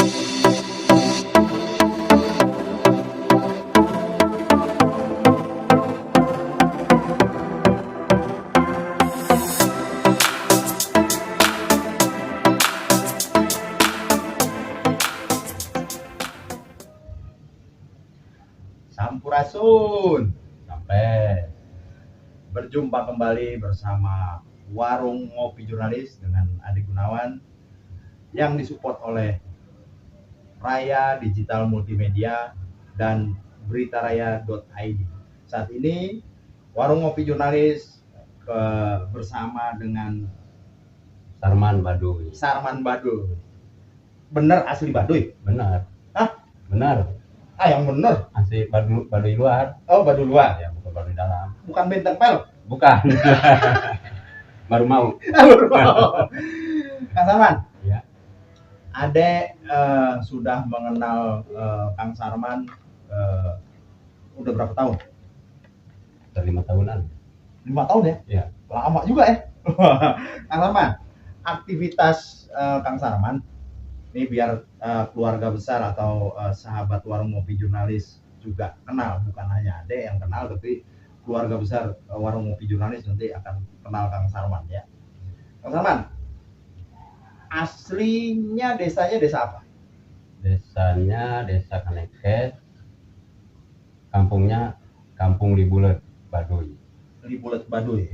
Sampurasun, sampai berjumpa kembali bersama Warung Ngopi Jurnalis dengan Adi Gunawan yang disupport oleh Raya Digital Multimedia dan Britaraya.id. Saat ini Warung Ngopi Jurnalis bersama dengan Sarman Baduy. Sarman Baduy. Bener asli Baduy? Benar. Hah? Benar. Yang bener? Asli Baduy luar. Oh, Baduy luar? Ya, bukan Baduy dalam. Bukan Benteng Pel? Bukan. Baru mau. Baru mau. Kang Sarman? Ya. Ade sudah mengenal Kang Sarman udah berapa tahun? Sudah 5 tahunan. 5 tahun ya? Ya. Lama juga ya. Kang Sarman, aktivitas Kang Sarman ini biar keluarga besar atau sahabat Warung Ngopi Jurnalis juga kenal, bukan hanya Ade yang kenal, tapi keluarga besar Warung Ngopi Jurnalis nanti akan kenal Kang Sarman ya. Kang Sarman, aslinya desanya desa apa? Desanya Desa Kaneket. Kampungnya Kampung Libulet Baduy. Libulet Baduy.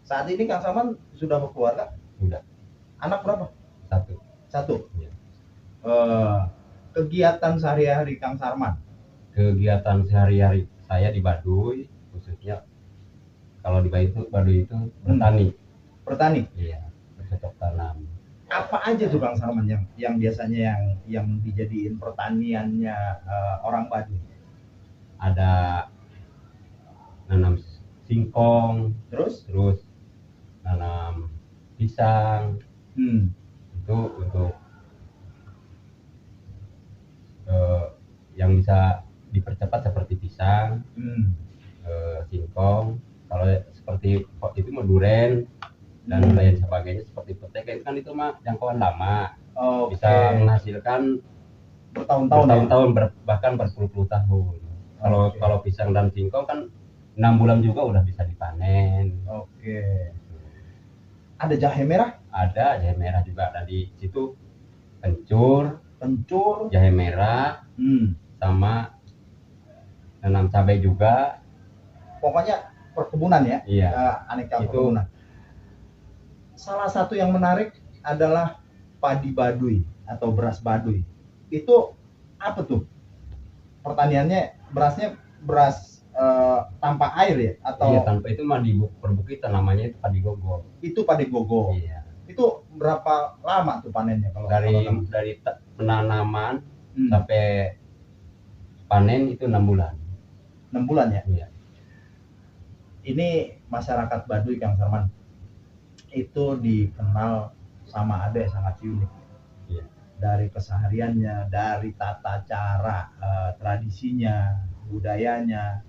Saat ini Kang Sarman sudah berkeluarga? Sudah. Anak berapa? 1. 1. Ya. Kegiatan sehari-hari Kang Sarman? Kegiatan sehari-hari saya di Baduy, khususnya kalau di Baduy itu bertani. Bertani? Iya, bercocok tanam. Apa aja tuh Kang Sarman yang biasanya yang dijadiin pertaniannya orang Baduy? Ada nanam singkong, terus nanam pisang. Itu untuk yang bisa dipercepat seperti pisang, singkong. Kalau seperti itu mah duren dan lain sebagainya seperti petai kan itu mah jangkauan lama. Bisa menghasilkan bertahun-tahun bahkan berpuluh-puluh tahun. Kalau pisang dan singkong kan 6 bulan juga udah bisa dipanen. Ada jahe merah? Ada jahe merah juga. Dan di situ kencur, jahe merah, sama nanam cabai juga. Pokoknya perkebunan ya? Iya. Aneka perkebunan. Salah satu yang menarik adalah padi Baduy atau beras Baduy. Itu apa tuh? Pertaniannya berasnya beras tanpa air ya? Atau iya, tanpa itu mah di perbukitan namanya itu padi gogo. Itu padi gogo. Iya. Itu berapa lama tuh panennya kalau dari penanaman sampai panen itu 6 bulan. 6 bulan ya? Iya. Ini masyarakat Baduy Kang Sarman itu dikenal sama Ade sangat unik. Iya. Dari kesehariannya, dari tata cara, tradisinya, budayanya.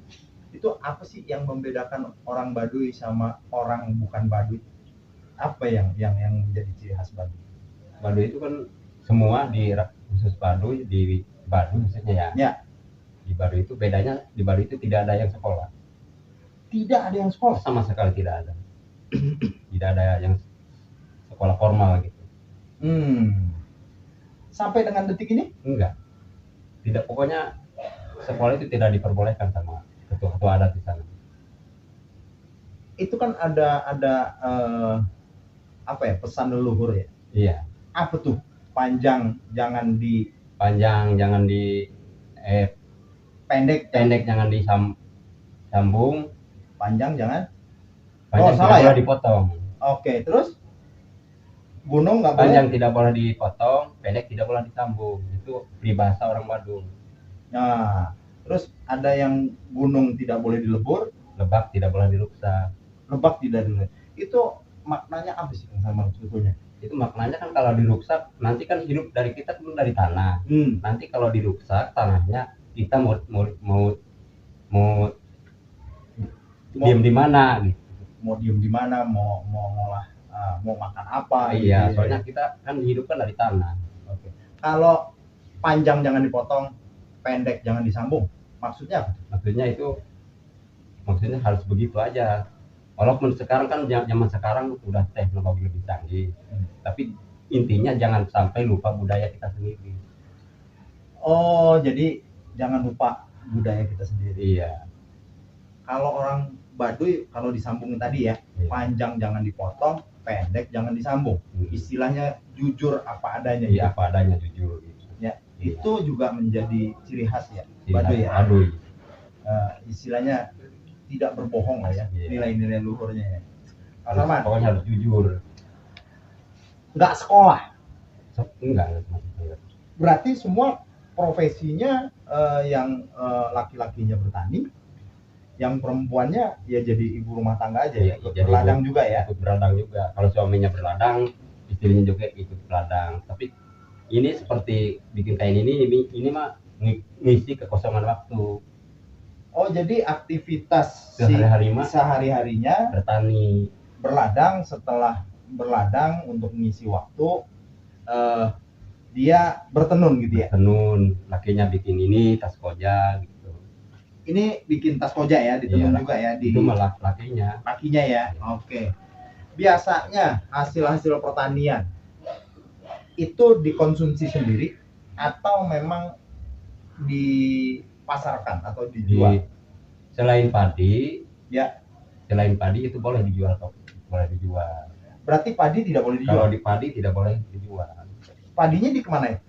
Itu apa sih yang membedakan orang Baduy sama orang bukan Baduy? Apa yang menjadi ciri khas Baduy? Baduy itu kan semua di khusus Baduy, di Baduy maksudnya ya. Ya. Di Baduy itu bedanya, di Baduy itu tidak ada yang sekolah. Tidak ada yang sekolah? Sama sekali tidak ada. Tidak ada yang sekolah formal gitu. Sampai dengan detik ini? Enggak. Tidak, pokoknya sekolah itu tidak diperbolehkan sama ketua adat di sana. Itu kan ada apa ya, pesan leluhur ya? Iya. Apa tuh? Panjang jangan di pendek jangan disambung, panjang jangan salah ya, dipotong. Oke, terus gunung nggak boleh? Panjang tidak boleh dipotong, pendek tidak boleh disambung. Itu peribahasa orang Badung. Nah, terus ada yang gunung tidak boleh dilebur, lebak tidak boleh diruksak. Lebak tidak boleh. Itu maknanya apa sih sama sebetulnya? Itu maknanya kan kalau diruksak nanti kan hidup dari kita kan dari tanah. Nanti kalau diruksak tanahnya kita mau diem di mana gitu. Mau diem di mana, mau ngolah, mau makan apa? Iya, gitu. soalnya kita kan hidup kan dari tanah. Oke. Kalau panjang jangan dipotong, pendek jangan disambung. Maksudnya apa? Maksudnya harus begitu aja. Walaupun sekarang kan zaman sekarang udah teknologi lebih canggih, tapi intinya jangan sampai lupa budaya kita sendiri. Oh, jadi jangan lupa budaya kita sendiri. Iya. Kalau orang Baduy, kalau disambungin tadi ya, Iya. panjang jangan dipotong, pendek jangan disambung. Istilahnya jujur apa adanya. Iya, apa adanya jujur. Gitu. Ya, Iya. itu juga menjadi ciri khas ya, Ciri khas Baduy ya. Baduy. Istilahnya tidak berbohong lah ya, Iya. nilai-nilai luhurnya ya. Mas Pokoknya harus jujur. Nggak sekolah. Enggak. Berarti semua profesinya yang laki-lakinya bertani, yang perempuannya ya jadi ibu rumah tangga aja ya, ikut berladang juga ya. Ikut berladang juga. Kalau suaminya berladang, istrinya juga ikut berladang. Tapi ini seperti bikin kain ini mah ngisi kekosongan waktu. Oh, jadi aktivitas sehari-harinya bertani, berladang. Setelah berladang untuk mengisi waktu, dia bertenun gitu ya. Bertenun, lakinya bikin ini tas koja gitu. Ini bikin tas koja ya, ditenun juga ya di. Itu malah lakinya ya. Oke. Biasanya hasil pertanian itu dikonsumsi sendiri atau memang dipasarkan atau dijual? Selain padi itu boleh dijual. Berarti padi tidak boleh dijual? Kalau di padi tidak boleh dijual. Padinya di kemana ya?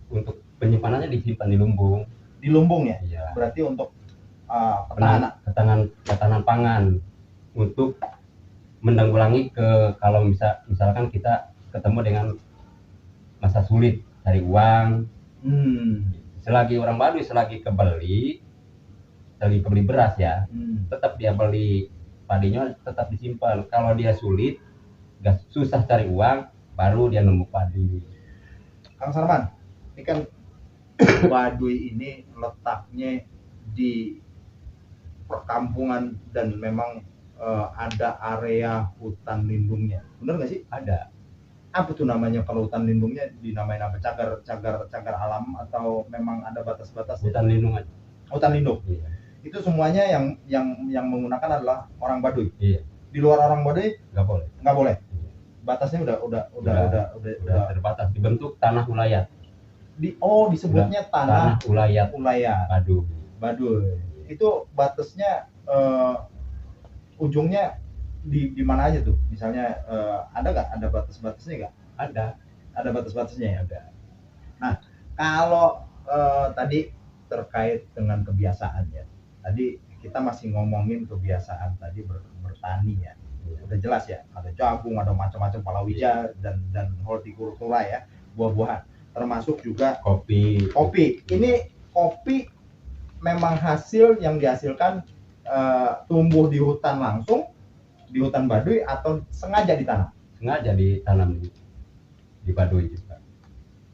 Untuk penyimpanannya disimpan di lumbung. Di lumbung ya? Iya. Berarti untuk ketahanan pangan, untuk menanggulangi kalau misalkan kita ketemu dengan masa sulit cari uang. Selagi orang Baduy kebeli beras ya, tetap dia beli padinya, tetap disimpan. Kalau dia sulit, susah cari uang, baru dia nemu padi. Kang Sarman, ini kan Baduy ini letaknya di perkampungan dan memang ada area hutan lindungnya, bener nggak sih? Ada. Apa tuh namanya kalau hutan lindungnya, dinamain apa? Cagar alam atau memang ada batas-batas? Hutan lindung aja. Hutan lindung. Iya. Itu semuanya yang menggunakan adalah orang Baduy. Iya. Di luar orang Baduy nggak boleh. Iya. Batasnya udah terbatas, dibentuk tanah ulayat. Disebutnya tanah ulayat. Baduy. Itu batasnya ujungnya di mana aja tuh? Misalnya ada nggak? Ada batas-batasnya nggak? Ada batas-batasnya ya. Ada. Nah, kalau tadi terkait dengan kebiasaan ya. Tadi kita masih ngomongin kebiasaan tadi bertani ya. Udah jelas ya, ada jagung, ada macam-macam palawija dan hortikultura ya, buah-buahan. Termasuk juga kopi. Ini kopi memang hasil yang dihasilkan tumbuh di hutan langsung, di hutan Baduy, atau sengaja ditanam? Sengaja ditanam di Baduy juga.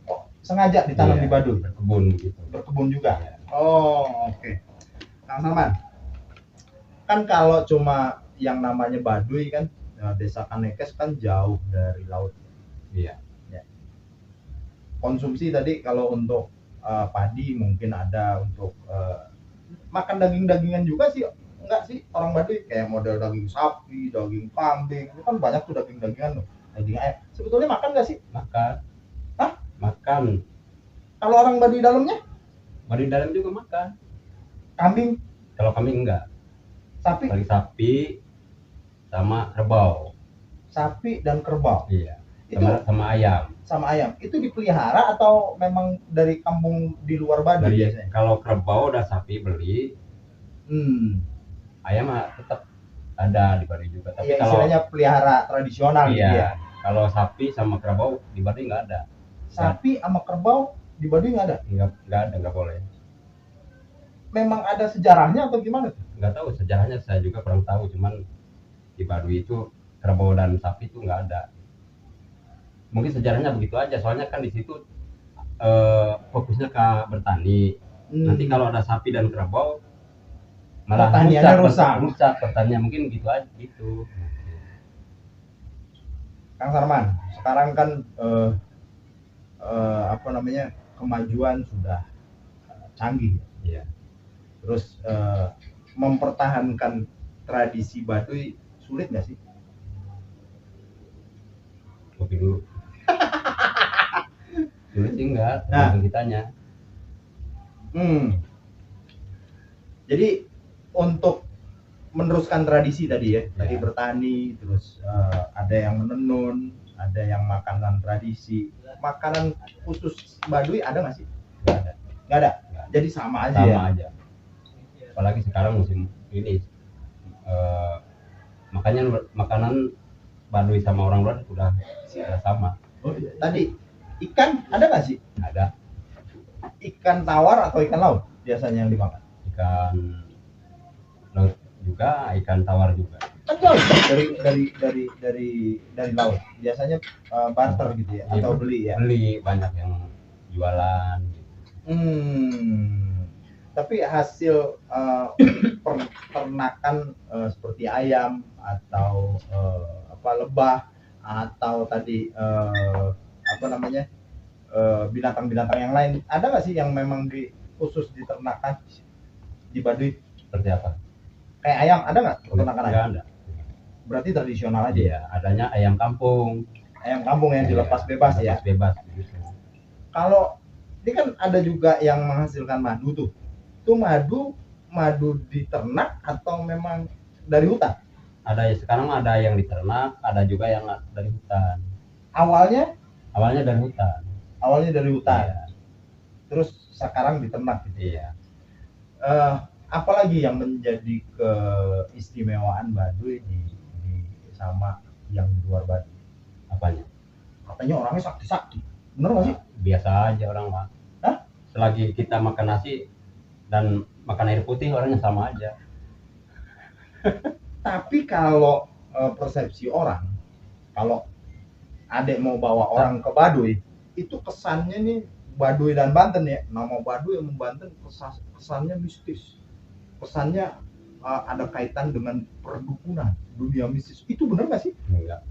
Oh, sengaja ditanam di Baduy? Berkebun gitu. Berkebun juga? Iya. Oh, oke. Kang Sarman, kan kalau cuma yang namanya Baduy kan, desa Kanekes kan jauh dari laut. Iya. Ya. Konsumsi tadi kalau untuk padi mungkin ada, untuk makan daging-dagingan juga sih, enggak sih orang Baduy? Kayak model daging sapi, daging kambing, itu kan banyak tuh daging-dagingan tuh, daging ayam. Sebetulnya makan nggak sih? Makan. Hah? Makan. Kalau orang Baduy dalamnya? Baduy dalam juga makan. Kambing? Kalau kambing enggak. Sapi? Paling sapi sama kerbau. Sapi dan kerbau? Iya. Sama ayam. Sama ayam. Itu dipelihara atau memang dari kampung di luar Baduy biasanya? Kalau kerbau dan sapi beli. Ayam tetap ada di Baduy juga. Tapi ya, istilahnya pelihara tradisional. Iya. Gitu ya. Kalau sapi sama kerbau di Baduy nggak ada. Sapi sama kerbau di Baduy nggak ada? Nggak ada, nggak boleh. Memang ada sejarahnya atau gimana? Nggak tahu sejarahnya, saya juga kurang tahu. Cuman di Baduy itu kerbau dan sapi itu nggak ada. Mungkin sejarahnya begitu aja. Soalnya kan di situ fokusnya ke bertani. Nanti kalau ada sapi dan kerbau malah rusak pertanian, mungkin gitu aja gitu. Kang Sarman, sekarang kan kemajuan sudah canggih. Iya. Terus mempertahankan tradisi Baduy sulit nggak sih? Kopi dulu. Sulit sih enggak, Nah. tergantung kitanya. Jadi untuk meneruskan tradisi tadi ya, tadi bertani, terus ada yang menenun, ada yang makanan tradisi, makanan khusus Baduy ada nggak sih? Nggak ada. Nggak ada. Nggak. Jadi sama aja. Sama ya? aja. Apalagi sekarang musim ini, makanya makanan Baduy sama orang luar sudah sama. Oh, tadi ikan ada nggak sih? Ada. Ikan tawar atau ikan laut biasanya yang dimakan? Ikan laut juga, ikan tawar juga. Kan jauh dari laut. Biasanya barter gitu ya, atau beli ya? Beli, banyak yang jualan. Tapi hasil peternakan seperti ayam atau lebah atau tadi binatang-binatang yang lain, ada nggak sih yang memang khusus diternakan di Baduy? Seperti apa? Kayak ayam, ada nggak peternakan ayam? Ada. Berarti tradisional aja. Iya, adanya ayam kampung. Ayam kampung yang dilepas bebas ya. Dilepas bebas gitu. Kalau ini kan ada juga yang menghasilkan madu tuh. Itu madu diternak atau memang dari hutan? Sekarang ada yang diternak, ada juga yang dari hutan. Awalnya dari hutan. Iya. Terus sekarang diternak gitu. Iya. Apalagi yang menjadi keistimewaan Baduy sama yang di luar Baduy? Apanya? Katanya orangnya sakti-sakti. Bener nggak sih? Biasa aja orang mah. Hah? Selagi kita makan nasi dan makan air putih, orangnya sama aja. Tapi kalau persepsi orang, kalau adek mau bawa orang ke Baduy, itu kesannya nih Baduy dan Banten ya, nama Baduy yang Banten kesannya mistis, kesannya ada kaitan dengan perdukunan, dunia mistis. Itu benar nggak sih? Enggak,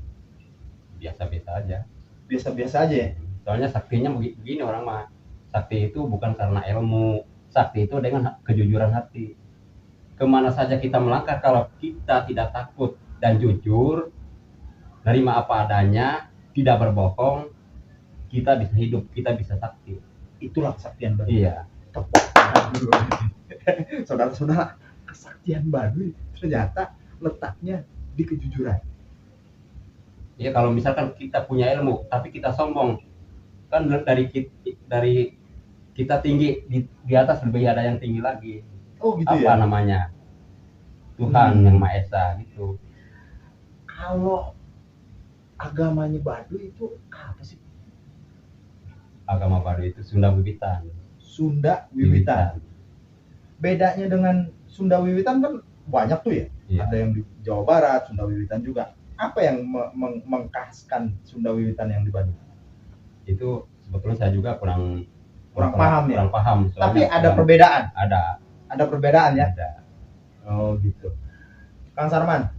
biasa-biasa aja. Biasa-biasa aja ya. Soalnya saktinya begini orang mah, sakti itu bukan karena ilmu, sakti itu dengan kejujuran hati. Kemana saja kita melangkah, kalau kita tidak takut dan jujur, nerima apa adanya, tidak berbohong, kita bisa hidup, kita bisa sakti. Itulah kesaktian Baduy. Iya. Saudara-saudara, kesaktian Baduy ternyata letaknya di kejujuran. Iya, kalau misalkan kita punya ilmu tapi kita sombong, kan dari kita tinggi, di atas lebih ada yang tinggi lagi. Oh gitu apa ya? Namanya Tuhan yang Maha Esa gitu. Kalau agamanya Baduy itu apa sih? Agama Baduy itu Sunda Wiwitan. Sunda Wiwitan. Bedanya dengan Sunda Wiwitan kan banyak tuh ya. Iya. Ada yang di Jawa Barat, Sunda Wiwitan juga. Apa yang mengkhaskan Sunda Wiwitan yang di Baduy? Itu sebetulnya saya juga kurang paham ya. Kurang paham. Tapi ada perbedaan. Ada perbedaan ya. Ada. Oh gitu. Kang Sarman,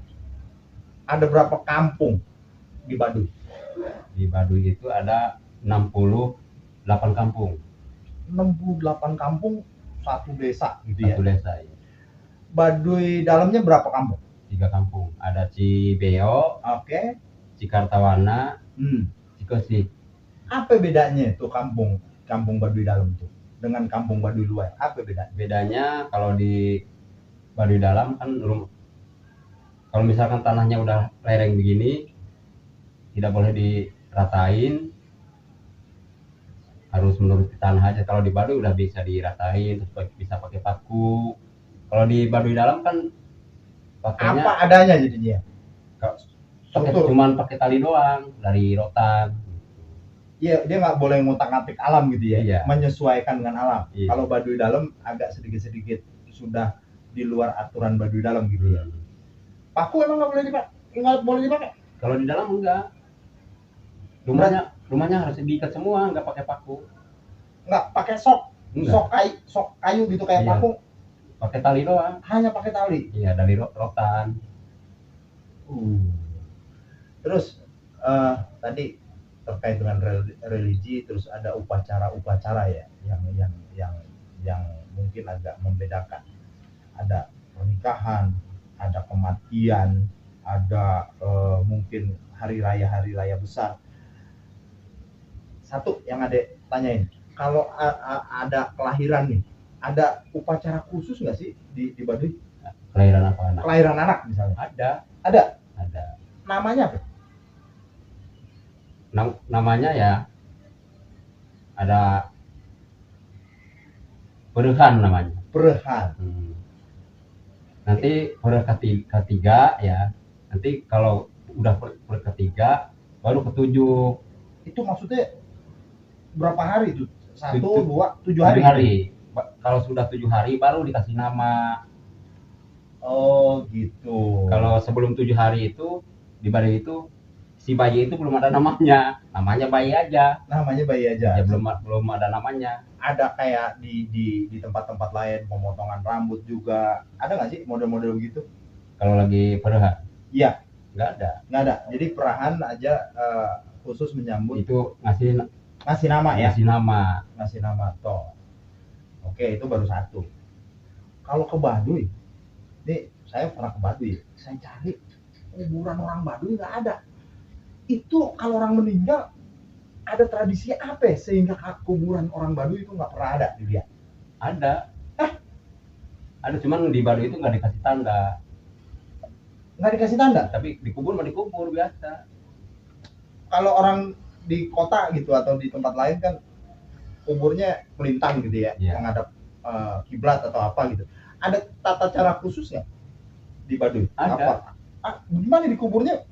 ada berapa kampung di Baduy? Di Baduy itu ada 68 kampung. 68 kampung, satu desa gitu ya. Satu desa ya. Baduy dalamnya berapa kampung? 3 kampung. Ada Cibeo, Oke. Cikartawana, Cikosik. Apa bedanya tuh kampung Baduy dalam tuh dengan kampung Baduy luar? Apa bedanya? Bedanya kalau di Baduy dalam kan kalau misalkan tanahnya udah lereng begini, tidak boleh diratain, harus menuruti tanah aja. Kalau di Baduy udah bisa diratain, terus bisa pakai paku. Kalau di Baduy dalam kan pakainya apa adanya jadinya? Cuman pakai tali doang dari rotan. Iya, dia nggak boleh ngutak-ngatik alam gitu ya. Iya. Menyesuaikan dengan alam. Iya. Kalau Baduy dalam agak sedikit-sedikit sudah di luar aturan Baduy dalam gitu ya. Paku emang nggak boleh dipakai? Kalau di dalam enggak. Rumahnya harus diikat semua, nggak pakai paku. Nggak pakai sok. Enggak. Sok kayu gitu kayak Iya. paku. Pakai tali doang. Hanya pakai tali. Iya, dari rotan. Terus tadi terkait dengan religi, terus ada upacara-upacara ya yang mungkin agak membedakan. Ada pernikahan, ada kematian, ada mungkin hari raya besar. Satu yang Adek tanyain, kalau ada kelahiran nih, ada upacara khusus nggak sih di Baduy? Kelahiran apa anak? Kelahiran anak misalnya. Ada. Namanya apa? Namanya ya ada perehan namanya. Perehan. Nanti pereh ketiga ya. Nanti kalau udah pereh ketiga baru ketujuh. Itu maksudnya berapa hari itu? 1, 2, 7 hari. hari. Kalau sudah 7 hari baru dikasih nama. Oh gitu. Kalau sebelum 7 hari itu di Baduy itu si bayi itu belum ada namanya bayi aja. Ya, belum ada namanya. Ada kayak di tempat-tempat lain pemotongan rambut juga, ada nggak sih model-model begitu? Kalau lagi perahan? Iya. Nggak ada. Jadi perahan aja khusus menyambut itu ngasih nama ya. Ngasih nama toh. Oke, itu baru satu. Kalau ke Baduy, nih saya pernah ke Baduy, saya cari kuburan orang Baduy nggak ada. Itu kalau orang meninggal ada tradisi apa sehingga kuburan orang Baduy itu nggak pernah ada dilihat? Ada. Ada, cuman di Baduy itu nggak dikasih tanda. Nggak dikasih tanda? Tapi dikubur biasa. Kalau orang di kota gitu atau di tempat lain kan kuburnya melintang gitu ya, menghadap kiblat atau apa gitu. Ada tata cara khusus nggak di Baduy? Ada. Gimana dikuburnya?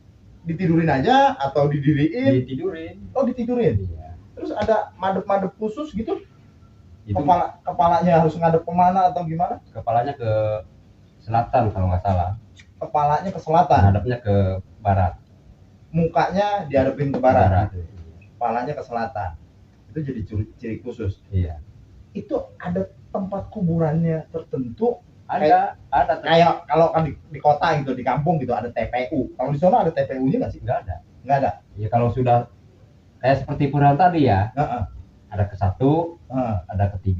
Ditidurin aja atau didiriin? Ditidurin. Oh, ditidurin. Iya. Terus ada madep-madep khusus gitu? Itu kepalanya harus ngadep kemana atau gimana? Kepalanya ke selatan kalau nggak salah. Kepalanya ke selatan. Hadapnya ke barat. Mukanya dihadapin ke barat. Kepalanya ke selatan. Itu jadi ciri khusus. Iya. Itu ada tempat kuburannya tertentu? Ada. Kayak kalau kan di kota gitu, di kampung gitu ada TPU. Kalau di sana ada TPU-nya nggak sih? Nggak ada. Ya kalau sudah kayak seperti purahan tadi ya. Ada ke-1, ada ke-3,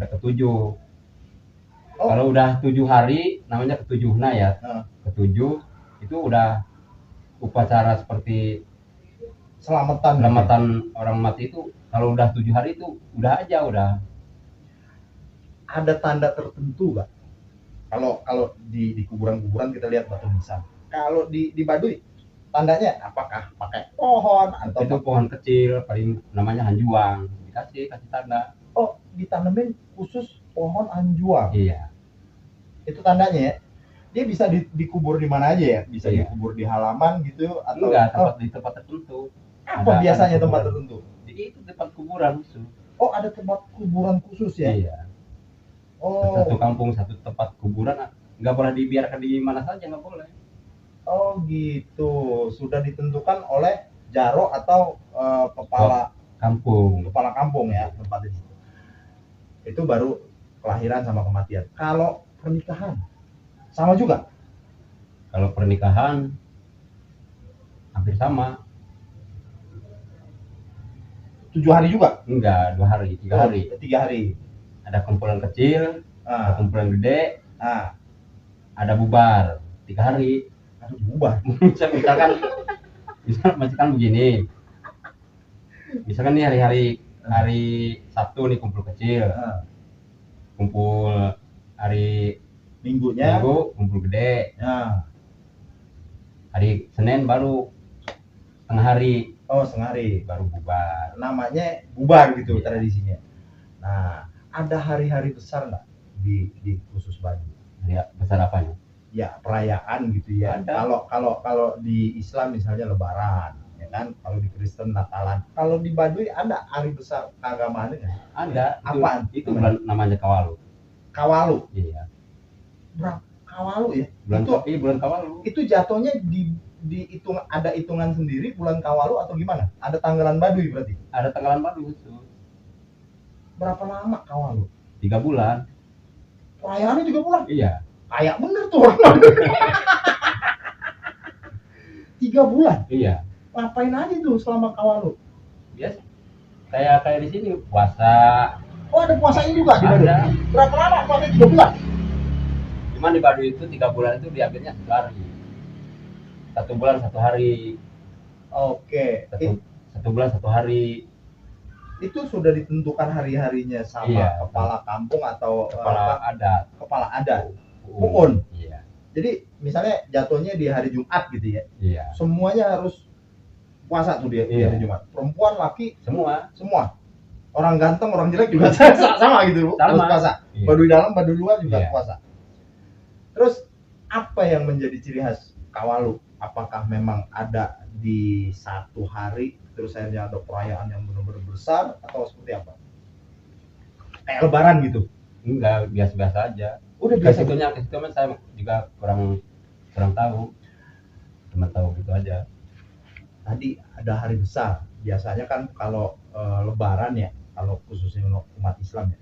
ada ke-7. Kalau udah 7 hari namanya ke-7 ya. Ke-7 itu udah upacara seperti selamatan orang mati itu. Kalau udah 7 hari itu udah. Ada tanda tertentu nggak? Kalau di kuburan-kuburan kita lihat batu nisan. Kalau di Baduy tandanya apakah pakai pohon atau itu pohon kecil paling namanya hanjuang, dikasih tanda. Oh, ditanemin khusus pohon hanjuang. Iya. Itu tandanya ya. Dia bisa dikubur di mana aja ya? Bisa dikubur di halaman gitu atau enggak, di tempat tertentu. Apa biasanya tempat tertentu? Jadi itu tempat kuburan khusus. Oh, ada tempat kuburan khusus ya? Iya. Oh. Satu kampung satu tempat kuburan, nggak boleh dibiarkan di mana saja, nggak boleh. Oh gitu, sudah ditentukan oleh jaro atau kepala kampung ya tempat itu. Itu baru kelahiran sama kematian. Kalau pernikahan sama juga? Kalau pernikahan hampir sama. 7 hari juga? Enggak, 2 hari, 3 hari. 3 hari. Ada kumpulan kecil, ada kumpulan gede, ada bubar 3 hari. Aduh, bubar. misalkan begini. Misalkan nih hari Sabtu nih kumpul kecil. Kumpul hari Minggu kumpul gede. Hari Senin baru setengah hari. Oh, setengah hari baru bubar. Namanya bubar gitu tradisinya. Nah, ada hari-hari besar nggak di khusus Baduy? Hari besar apanya? Ya, perayaan gitu ya. Kalau di Islam misalnya Lebaran, ya kan? Kalau di Kristen Natalan. Kalau di Baduy ada hari besar keagamaan nggak? Ada. Apaan? Itu bulan namanya Kawalu. Kawalu? Iya. Berapa Kawalu ya? Bulan Kawalu. Itu jatuhnya ada hitungan sendiri bulan Kawalu atau gimana? Ada tanggalan Baduy berarti? Ada tanggalan Baduy itu. Berapa lama Kawalu? 3 bulan. Perayaannya 3 bulan? Iya. Kayak bener tuh orang Baduy. 3 bulan? Iya. ngapain aja tuh selama Kawalu? Biasa kayak di sini puasa. Oh, ada puasanya juga di Baduy? Ada. Berapa lama puasanya? 3 bulan? Cuman di Baduy itu 3 bulan itu diambilnya 1 hari. 1 bulan 1 hari. Oke. Satu bulan 1 hari. Itu sudah ditentukan hari-harinya sama kepala kampung atau kepala adat. Kepala adat. Puun. Iya. Jadi misalnya jatuhnya di hari Jumat gitu ya. Iya. Semuanya harus puasa tuh di hari Jumat. Perempuan, laki, semua. Orang ganteng, orang jelek juga sama gitu, harus puasa. Iya. Baduy dalam, Baduy luar juga puasa. Terus apa yang menjadi ciri khas Kawalu? Apakah memang ada di satu hari terus akhirnya ada perayaan yang benar-benar besar atau seperti apa? Kayak lebaran gitu? Enggak, biasa-biasa aja. Udah biasa. Ke situ saya juga kurang tahu. Cuma tahu gitu aja. Tadi ada hari besar. Biasanya kan kalau lebaran ya, kalau khususnya umat Islam ya,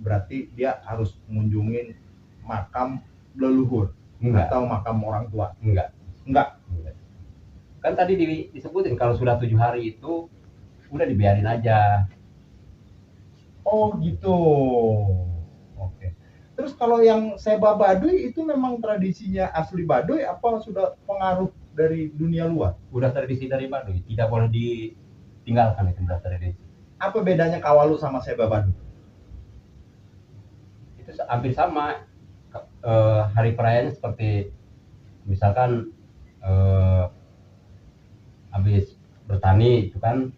berarti dia harus mengunjungin makam leluhur. Enggak. Atau makam orang tua. Enggak. Kan tadi disebutin kalau sudah 7 hari itu udah dibiarin aja. Oh gitu. Oke. Terus kalau yang Seba Baduy itu memang tradisinya asli Baduy apa sudah pengaruh dari dunia luar? Udah tradisi dari Baduy, tidak boleh ditinggalkan, itu udah tradisi. Apa bedanya Kawalu sama Seba Baduy? Itu hampir sama. Hari perayaannya seperti misalkan habis bertani itu kan,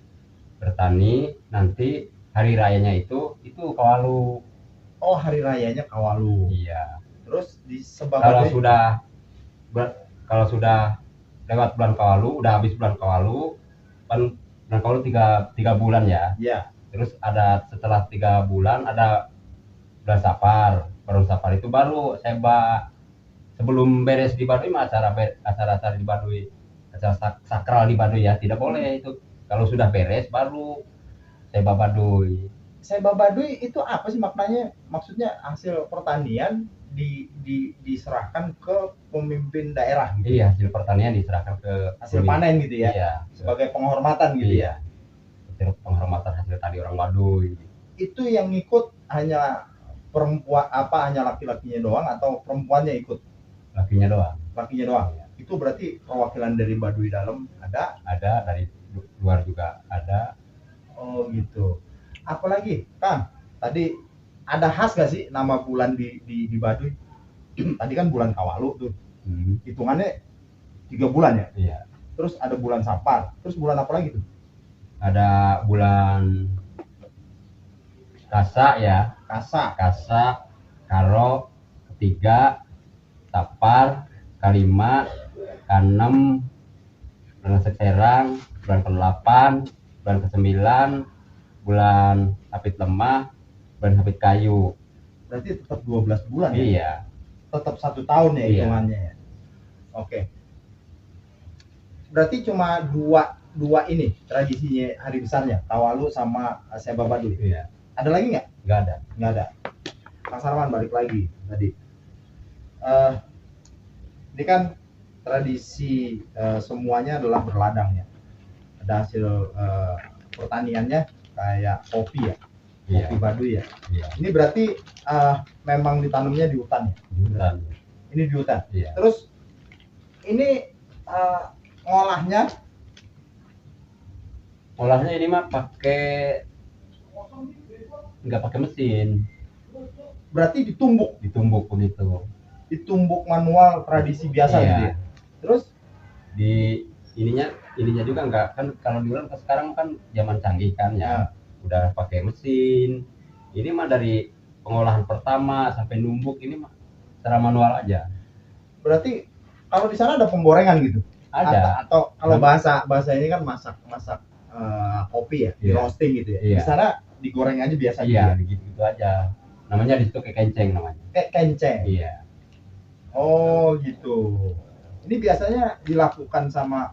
bertani nanti hari rayanya itu Kawalu. Oh, hari rayanya Kawalu. Iya. Terus di Seba Baduy kalau sudah lewat bulan Kawalu, udah habis bulan Kawalu, kan bulan Kawalu 3 bulan ya. Iya. Terus ada setelah 3 bulan ada bulan Safar. Baru Safar itu baru Seba. Sebelum beres di Baduy acara di Baduy, acara sakral di Baduy ya, tidak boleh itu. Kalau sudah beres baru Seba Baduy. Seba Baduy itu apa sih maknanya? Maksudnya hasil pertanian diserahkan ke pemimpin daerah gitu. Iya, hasil pertanian diserahkan ke hasil panen gitu ya. Iya, sebagai penghormatan gitu ya. Penghormatan hasil tadi orang Baduy. Itu yang ngikut hanya perempuan hanya laki-lakinya doang atau perempuannya ikut? Lakinya doang. Ya. Itu berarti perwakilan dari Baduy dalam ada dari luar juga ada. Oh gitu. Apalagi Kang, tadi ada khas gak sih nama bulan di Baduy? Tadi kan bulan Kawalu tuh. Hitungannya 3 bulan ya? Iya. Terus ada bulan Safar. Terus bulan apa lagi tuh? Ada bulan Kasa ya. Kasa, Karo, ketiga, Safar, kelima, keenam, bulan Seserang, bulan ke-8, bulan ke-9, bulan Sapit Lemah, bulan Sapit Kayu. Berarti tetap 12 bulan ya? Iya. Tetap 1 tahun ya hitungannya ya. Oke. Berarti cuma dua ini tradisinya hari besarnya, Kawalu sama Seba Baduy. Iya. Ada lagi nggak? Nggak ada. Kang Sarman balik lagi tadi. Ini kan tradisi semuanya adalah berladang ya. Ada hasil pertaniannya kayak kopi ya. Kopi Baduy ya. Iya. Ini berarti memang ditanamnya di hutan ya? Di hutan. Ini di hutan. Iya. Terus ini ngolahnya ini mah nggak pakai mesin. Berarti ditumbuk pun itu. Ditumbuk manual tradisi biasa gitu ya. Terus di ininya juga enggak kan, kalau di orang sekarang kan zaman canggih kan ya. Udah pakai mesin. Ini mah dari pengolahan pertama sampai numbuk ini mah secara manual aja. Berarti kalau di sana ada penggorengan gitu? Ada. Atau kalau bahasa ini kan masak kopi ya, di roasting gitu ya. Di sana digoreng aja biasa gitu aja. Namanya di situ kayak kenceng namanya. Kayak kenceng. Iya. Oh gitu. Ini biasanya dilakukan sama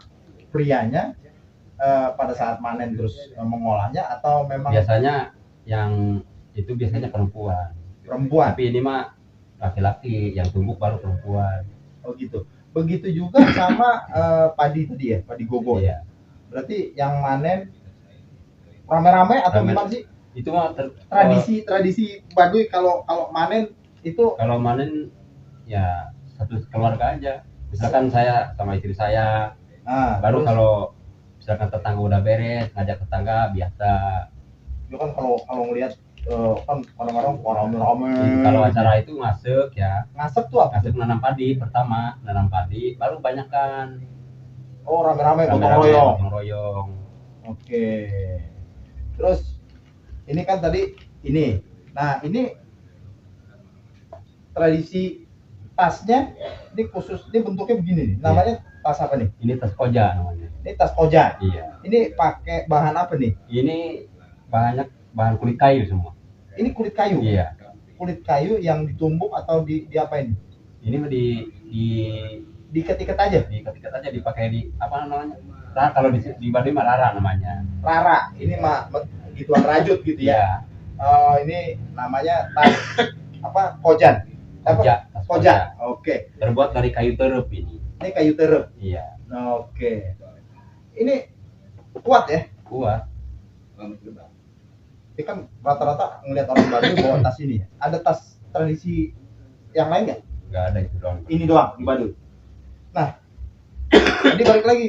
prianya pada saat manen terus mengolahnya atau memang biasanya yang itu biasanya perempuan. Tapi ini mah laki-laki, yang tumbuk baru perempuan. Oh gitu. Begitu juga sama padi tadi ya, padi gogo. Iya. Berarti yang manen rame-rame atau Rame. gimana sih? Itu mah Tradisi Baduy kalau manen itu. Kalau manen ya satu keluarga aja. Misalkan saya sama istri saya, baru Terus, kalau misalkan tetangga udah beres, ngajak tetangga biasa. itu kan kalau ngelihat kan kadang-kadang rame-rame. Kalau acara itu ngasek ya. Ngasek tuh apa? Ngasek nanam padi pertama, nanam padi, baru banyakan. Oh, rame-rame gotong Rame-rame, royong. gotong royong. Oke. Terus ini kan tadi ini. Nah, ini tradisi tasnya ini khusus, ini bentuknya begini nih. Namanya tas apa nih? Ini tas koja namanya. Ini tas koja. Iya. Ini pakai bahan apa nih? Ini bahan kulit kayu semua. Ini kulit kayu. Iya. Kulit kayu yang ditumbuk atau diapain? Ini mah diikat-ikat aja. Diikat-ikat aja, dipakai di apa namanya? Nah, kalau di Baduy mah lara namanya. Lara. Ini mah gituan rajut gitu ya. Ini namanya tas apa? Kojan. Koja. Oke. Terbuat dari kayu terep ini. Ini kayu terep. Iya. Oke. Ini kuat ya? Kuat. Ini kan rata-rata ngelihat orang Baduy bawa tas ini. Ada tas tradisi yang lain nggak? Nggak ada, itu doang. Ini doang di Baduy. Nah, ini balik lagi.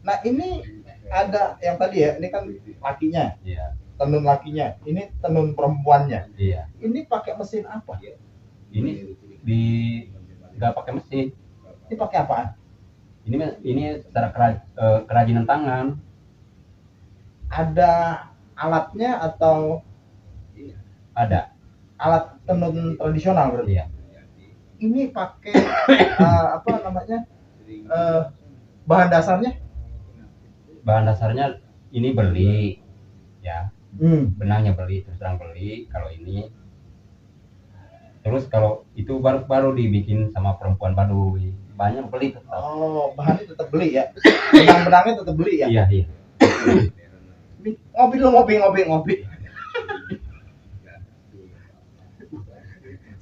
Nah, ini ada yang tadi ya. Ini kan lakinya. Iya. Tenun lakinya. Ini tenun perempuannya. Iya. Ini pakai mesin apa? Ini nggak pakai mesin. Ini pakai apaan? Ini secara kerajinan tangan. Ada alatnya atau Ada. alat tenun tradisional berarti? Iya. Ini pakai apa namanya? Bahan dasarnya? Bahan dasarnya ini beli, ya. Benangnya beli, terus terang beli. Kalau ini, terus kalau itu baru dibikin sama perempuan Baduy. Banyak beli tetap. Oh, bahannya tetap beli ya? Benang-benangnya tetap beli ya? Iya, iya. Ngopi.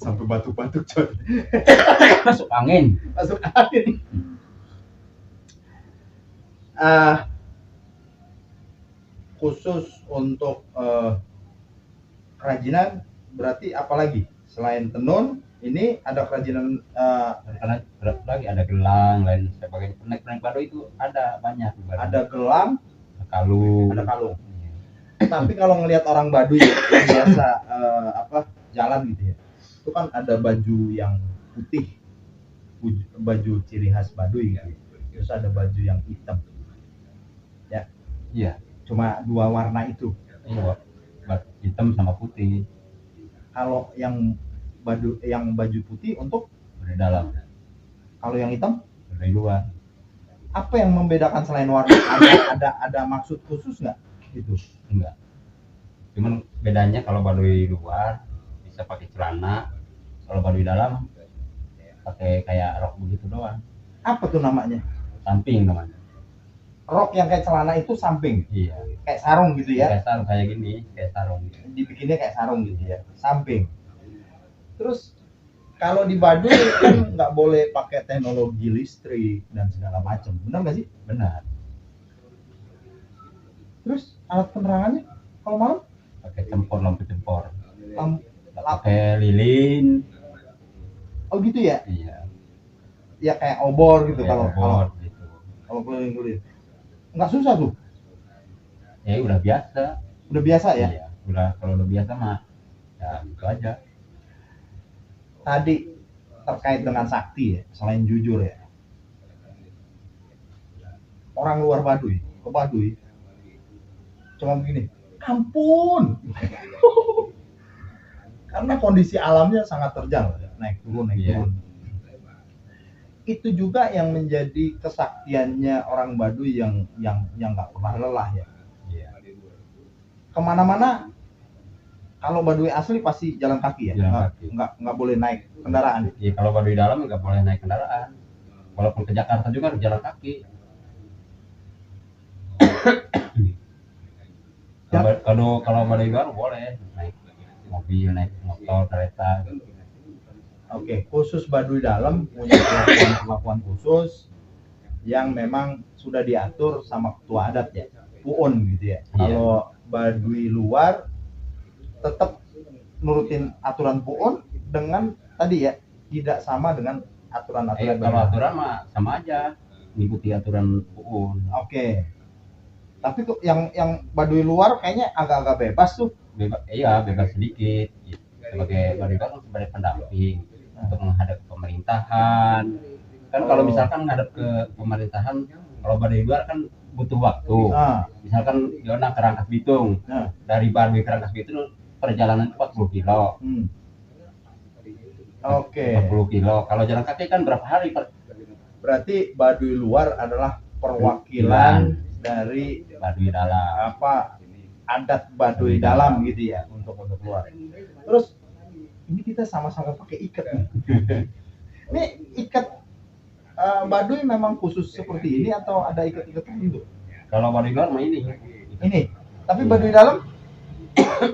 Sampai batuk-batuk coy. Masuk angin. Khusus untuk kerajinan berarti apalagi selain tenun ini ada kerajinan Karena lagi ada gelang lain sebagainya. Pernak Baduy itu ada banyak. Ada gelang, kalung. ada kalung. Tapi kalau ngelihat orang Baduy yang biasa jalan gitu ya, itu kan ada baju yang putih, baju ciri khas Baduy gitu. Terus ada baju yang hitam, ya. Iya. Cuma dua warna itu. Iya. Hitam sama putih. Kalau yang baju putih untuk Dari dalam. kalau yang hitam Dari luar. apa yang membedakan selain warna? Ada maksud khusus nggak itu? Enggak. Cuman bedanya kalau Baduy luar bisa pakai celana, kalau Baduy dalam pakai kayak rok begitu doang. Apa tuh namanya? Samping namanya. Rok yang kayak celana itu samping. Iya. Kayak sarung gitu ya? Kayak sarung kayak gini, kayak sarung. Dibikinnya kayak sarung gitu ya, samping. Terus kalau di Baduy kan nggak boleh pakai teknologi listrik dan segala macam, benar nggak sih? Benar. Terus alat penerangannya kalau malam? Pakai lampu cempor. Lampu. Pakai lilin. Oh gitu ya? Iya. Ya kayak obor gitu Kayak kalau obor gitu. kalau keliling-keliling. Nggak susah tuh? Ya udah biasa. Udah biasa ya? Iya. Kalau udah biasa mah ya gitu aja. Tadi terkait dengan sakti ya, selain jujur ya. Orang luar Baduy, ke Baduy cuma begini, ampun. Karena kondisi alamnya sangat terjal, naik turun. Itu juga yang menjadi kesaktiannya orang Baduy yang nggak pernah lelah ya. Iya. Kemana-mana kalau Baduy asli pasti jalan kaki ya, nggak boleh naik kendaraan. Iya, kalau Baduy dalam nggak boleh naik kendaraan. Walaupun ke Jakarta juga harus jalan kaki. Kalau Baduy baru boleh naik mobil, naik motor, kereta. Oke, khusus Baduy Dalam punya perlakuan khusus yang memang sudah diatur sama ketua adat ya, Puun gitu ya. Kalau Baduy luar tetap nurutin aturan Puun dengan tadi ya, tidak sama dengan aturan-aturan. Kalau aturan mah sama aja, mengikuti aturan Puun. Oke. Tapi kok yang Baduy luar kayaknya agak-agak bebas tuh. Bebas sedikit. Sebagai Baduy luar kan sebagai pendamping untuk menghadap pemerintahan. Kan kalau misalkan menghadap ke pemerintahan, kalau Baduy luar kan butuh waktu. Misalkan Yona ke Rangkas Bitung, dari Baduy ke Rangkas Bitung perjalanan 40 kilo. Oke. 40 kilo. Kalau jalan kaki kan berapa hari, Pak? Berarti Baduy luar adalah perwakilan dari Baduy Dalam. Adat Baduy Dalam gitu ya, untuk luar. Terus ini kita sama-sama pakai ikat nih. Ini ikat Baduy memang khusus seperti ini atau ada ikat-ikat tertentu? Kalau Baduy luar mah ini. Tapi Baduy Dalam?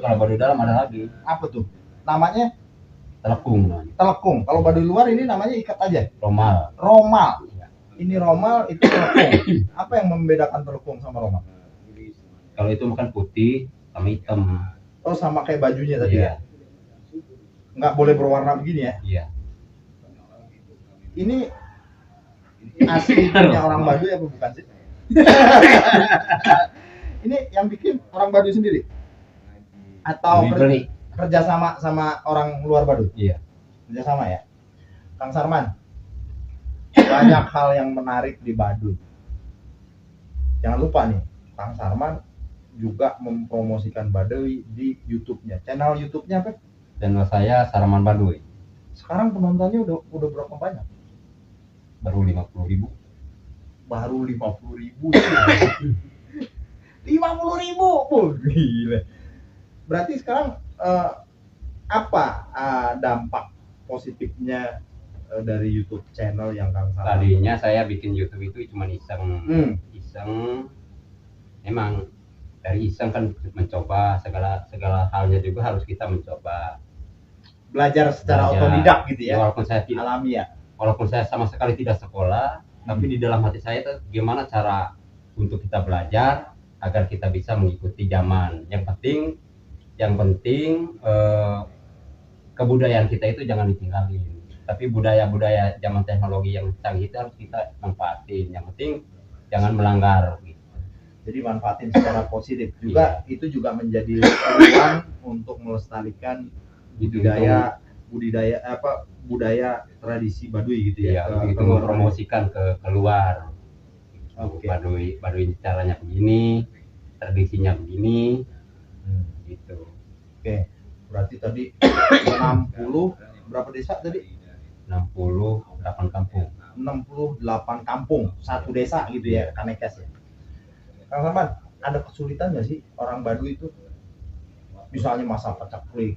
Kalau Baduy Dalam ada lagi. Apa tuh? Namanya? Telekung. Kalau Baduy luar ini namanya ikat aja? Romal. Ini romal, itu telekung. Apa yang membedakan telekung sama romal? Kalau itu bukan putih sama hitam. Oh, sama kayak bajunya tadi ya? Nggak boleh berwarna begini ya? Iya. Ini aslinya orang Baduy apa bukan sih? Ini yang bikin orang Baduy sendiri? Atau kerja sama orang luar Baduy? Iya. Kerja sama ya? Kang Sarman, banyak hal yang menarik di Baduy. Jangan lupa nih, Kang Sarman juga mempromosikan Baduy di YouTube-nya. Channel YouTube-nya apa? Channel saya Sarman Baduy. Sekarang penontonnya udah berapa banyak? Baru 50.000. Baru 50.000. 50.000. Oh, gila. Berarti sekarang apa dampak positifnya dari YouTube channel yang Kang Sarman? Tadinya saya bikin YouTube itu cuma iseng. Emang dari iseng kan mencoba segala halnya juga harus kita mencoba. Belajar secara otodidak gitu ya. Walaupun saya tidak alami ya. Walaupun saya sama sekali tidak sekolah, tapi di dalam hati saya itu gimana cara untuk kita belajar agar kita bisa mengikuti zaman. Yang penting kebudayaan kita itu jangan ditinggalin. Tapi budaya zaman teknologi yang canggih itu harus kita manfaatin. Yang penting jangan melanggar. Gitu. Jadi manfaatin secara positif juga. Iya. Itu juga menjadi peluang untuk melestarikan budaya tradisi Baduy gitu ya. Itu mempromosikan ke keluar. Okay. Baduy caranya begini, tradisinya begini, gitu. Oke. Berarti tadi 60 berapa desa tadi? 68 kampung. 68 kampung, satu desa gitu ya, Kanekes ya. Kang Sarman, ada kesulitan nggak sih orang Baduy itu? Misalnya masa pacaklik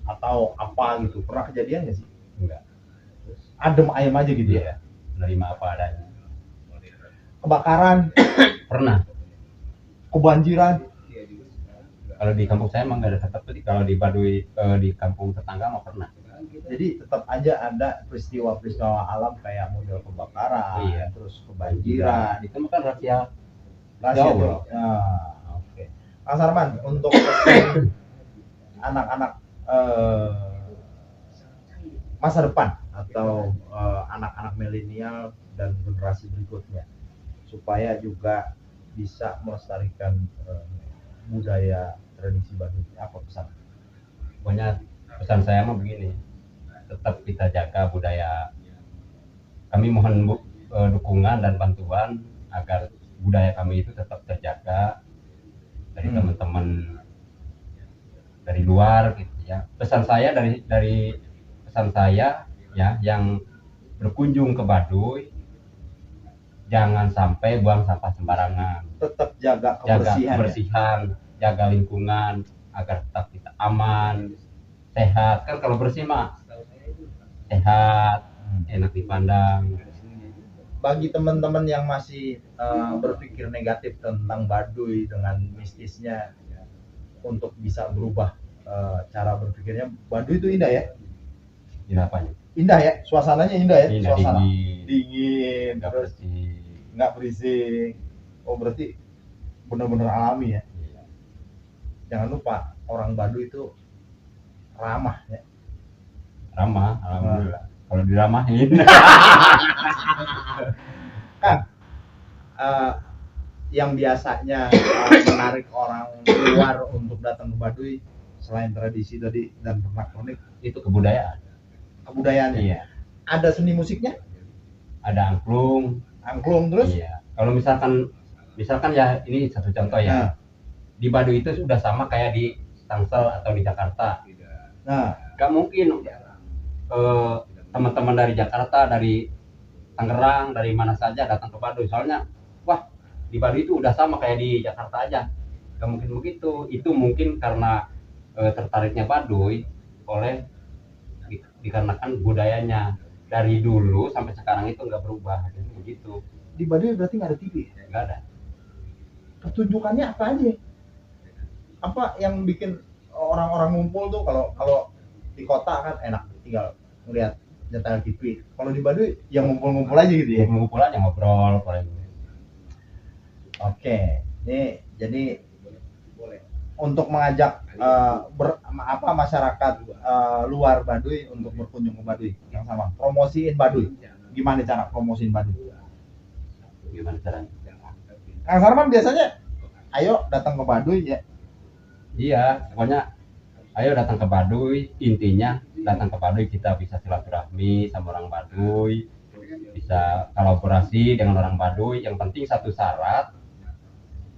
atau apa gitu, pernah kejadian nggak sih? Enggak. Adem ayem aja gitu ya? Menerima apa adanya. Kebakaran? Pernah. Kebanjiran? Kalau di kampung saya emang nggak ada seperti, kalau di Baduy di kampung tetangga mah pernah. Jadi tetap aja ada peristiwa-peristiwa alam kayak model kebakaran, terus kebanjiran. Itu kan rahasia tuh. Oke. Kang Sarman, untuk anak-anak masa depan atau anak-anak milenial dan generasi berikutnya supaya juga bisa melestarikan budaya tradisi Baduy, apa pesan? Pokoknya pesan saya mah begini, tetap kita jaga budaya. Kami mohon dukungan dan bantuan agar budaya kami itu tetap terjaga dari teman-teman dari luar gitu ya. Pesan saya dari pesan saya ya, yang berkunjung ke Baduy, jangan sampai buang sampah sembarangan. Tetap jaga kebersihan, jaga lingkungan agar tetap kita aman, sehat. Kan kalau bersih mah sehat, enak dipandang. Bagi teman-teman yang masih berpikir negatif tentang Baduy dengan mistisnya, untuk bisa berubah cara berpikirnya, Baduy itu indah ya. Indah apanya? Indah ya, suasananya indah ya, Indah, suasana dingin, nggak terus bersih. nggak berisik. Oh berarti benar-benar alami ya. Iya. Jangan lupa orang Baduy itu ramah ya. Ramah, alhamdulillah. Kalau diramahin. Kan yang biasanya menarik orang luar untuk datang ke Baduy selain tradisi tadi dan pernak-pernik Itu kebudayaan. kebudayaannya. Iya. Ada seni musiknya, Ada angklung. angklung terus. Iya. Kalau misalkan ya ini satu contoh ya. Nah, Di Baduy itu sudah sama kayak di Tangsel atau di Jakarta. nah, Gak mungkin teman-teman dari Jakarta, dari Tangerang, dari mana saja datang ke Baduy. Soalnya, wah di Baduy itu udah sama kayak di Jakarta aja. Gak mungkin begitu. Itu mungkin karena tertariknya Baduy oleh dikarenakan budayanya dari dulu sampai sekarang itu nggak berubah begitu. di Baduy berarti nggak ada TV. Nggak ada. Pertunjukannya apa aja? Apa yang bikin orang-orang ngumpul tuh kalau di kota kan enak tinggal ngeliat nyetel TV. Kalau di Baduy yang ngumpul-ngumpul aja gitu ya. Ngumpul aja ngobrol paling. Oke, ini jadi untuk mengajak masyarakat luar Baduy untuk berkunjung ke Baduy yang sama, promosiin Baduy. Gimana cara promosiin Baduy? Gimana caranya? Kang Sarman biasanya, ayo datang ke Baduy ya. Iya, pokoknya ayo datang ke Baduy. Intinya datang ke Baduy kita bisa silaturahmi sama orang Baduy, bisa kolaborasi dengan orang Baduy. Yang penting satu syarat,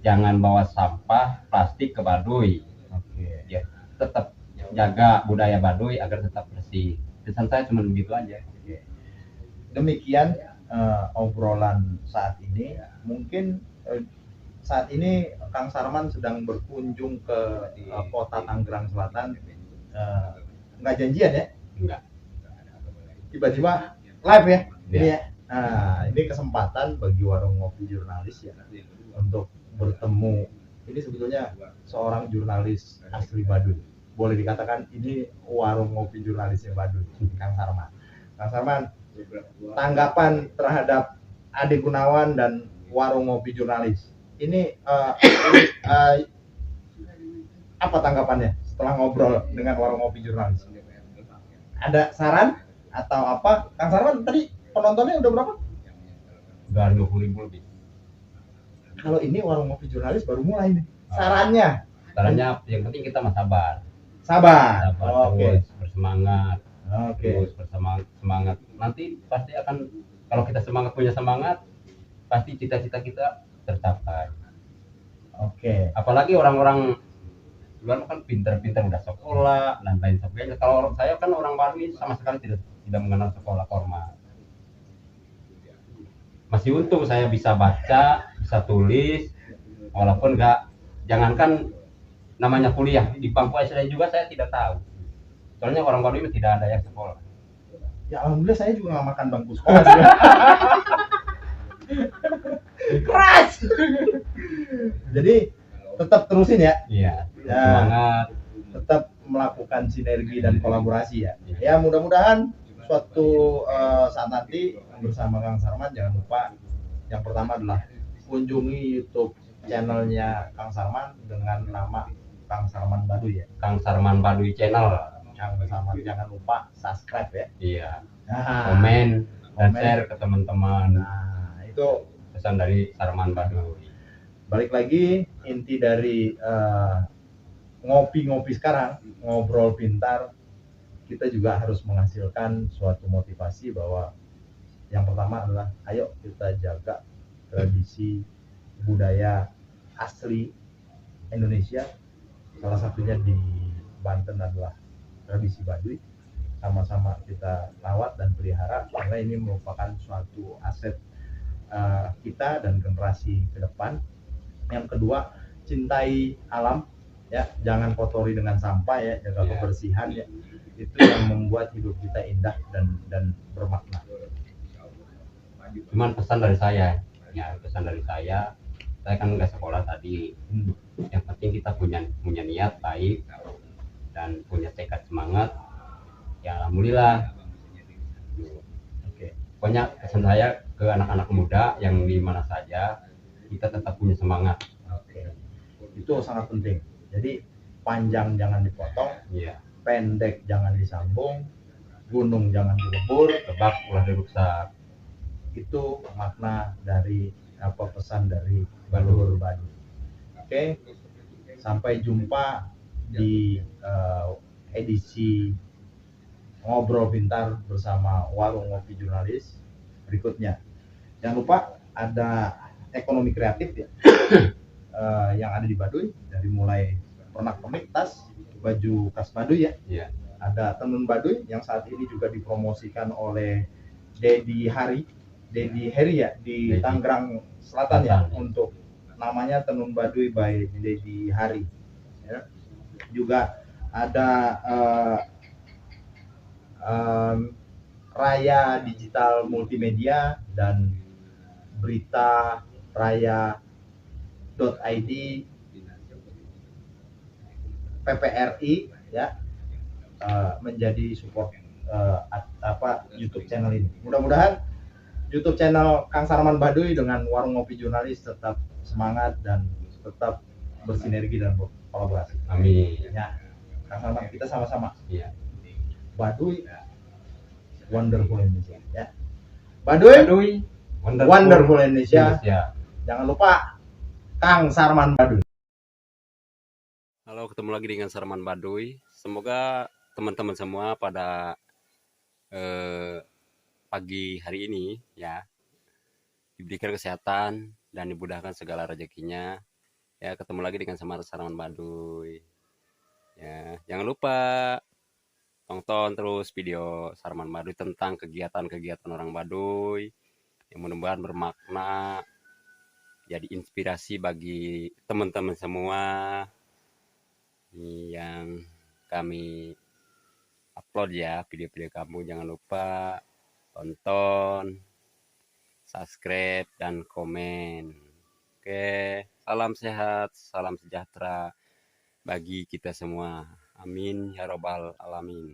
jangan bawa sampah plastik ke Baduy. Oke. Ya, tetap jaga budaya Baduy agar tetap bersih. Pesan saya cuma begitu aja. Oke. Demikian obrolan saat ini. Mungkin saat ini Kang Sarman sedang berkunjung ke kota Tangerang Selatan. Nggak janjian ya? Enggak. Tiba-tiba live ya? Iya. Ini ya. Nah, ini kesempatan bagi warung ngopi jurnalis ya untuk bertemu. Ini sebetulnya seorang jurnalis asli Baduy. Boleh dikatakan ini warung ngopi jurnalisnya Baduy, Kang Sarman. Kang Sarman, tanggapan terhadap Ade Gunawan dan warung ngopi jurnalis ini apa tanggapannya setelah ngobrol dengan warung ngopi jurnalis? Ada saran atau apa? Kang Sarman tadi penontonnya udah berapa? Udah 50.000 lebih. Kalau ini warung ngopi jurnalis baru mulai nih. Sarannya? Sarannya yang penting kita mah sabar. Sabar. Terus bersemangat. Oke. Terus bersemangat. Nanti pasti akan, kalau kita punya semangat, pasti cita-cita kita tercapai. Oke. Apalagi orang-orang luar kan pintar-pintar udah sekolah dan lain sebagainya. Kalau saya kan orang Baduy sama sekali tidak mengenal sekolah formal. Masih untung saya bisa baca, bisa tulis, walaupun jangankan namanya kuliah di bangku SD juga saya tidak tahu. Soalnya orang Baduy tidak ada yang sekolah. Ya alhamdulillah saya juga nggak makan bangku sekolah sih. Keras. Jadi tetap terusin ya. Iya. Ya, Semangat. tetap melakukan sinergi dan kolaborasi ya. Ya mudah-mudahan suatu saat nanti bersama Kang Sarman, jangan lupa yang pertama adalah kunjungi YouTube channelnya Kang Sarman dengan nama Kang Sarman Baduy ya. Kang Sarman Baduy Channel. Kang Sarman, jangan lupa subscribe ya. Iya. Nah, Komen dan share ke teman-teman. Nah, itu Pesan dari Sarman Baduy. balik lagi inti dari ngopi-ngopi sekarang, ngobrol pintar, kita juga harus menghasilkan suatu motivasi bahwa yang pertama adalah ayo kita jaga tradisi budaya asli Indonesia. Salah satunya di Banten adalah tradisi Baduy. Sama-sama kita rawat dan pelihara karena ini merupakan suatu aset kita dan generasi ke depan. Yang kedua, cintai alam ya, jangan kotori dengan sampah ya, jaga kebersihan ya. Itu yang membuat hidup kita indah dan bermakna. Cuman pesan dari saya kan nggak sekolah tadi. Yang penting kita punya niat baik dan punya tekad semangat. Ya alhamdulillah pokoknya pesan saya ke anak-anak muda yang di mana saja, kita tetap punya semangat. Oke. Itu sangat penting. Jadi panjang jangan dipotong, Iya. pendek jangan disambung, gunung jangan dilebur, Lebak ulah dirusak. itu makna dari pesan dari Baluhur Baduy. Oke, sampai jumpa di edisi ngobrol pintar bersama Warung Ngopi Jurnalis berikutnya. Jangan lupa ada ekonomi kreatif ya yang ada di Baduy, dari mulai pernak-pernik tas, baju khas Baduy ya. Iya. Ada tenun Baduy yang saat ini juga dipromosikan oleh Dedi Heri ya di Tangerang Selatan ya, untuk namanya Tenun Baduy by Dedi Hari. Ya. Juga ada Raya Digital Multimedia dan Berita Raya.id, PPRI ya, menjadi support YouTube channel ini. Mudah-mudahan YouTube channel Kang Sarman Baduy dengan Warung Ngopi Jurnalis tetap semangat dan tetap bersinergi dan berkolaborasi. Amin. Ya, Kang Sarman, kita sama-sama. Iya. Baduy Wonderful Indonesia ya. Baduy Wonderful Indonesia. Jangan lupa Kang Sarman Baduy. Halo, ketemu lagi dengan Sarman Baduy. Semoga teman-teman semua pada pagi hari ini ya diberikan kesehatan dan dimudahkan segala rezekinya. Ya, ketemu lagi dengan Sarman Baduy. Ya, jangan lupa tonton terus video Sarman Baduy tentang kegiatan-kegiatan orang Baduy yang mudah-mudahan bermakna, jadi inspirasi bagi teman-teman semua yang kami upload ya video-video kamu. Jangan lupa tonton, subscribe, dan komen. Oke, salam sehat, salam sejahtera bagi kita semua. Amin ya robbal alamin.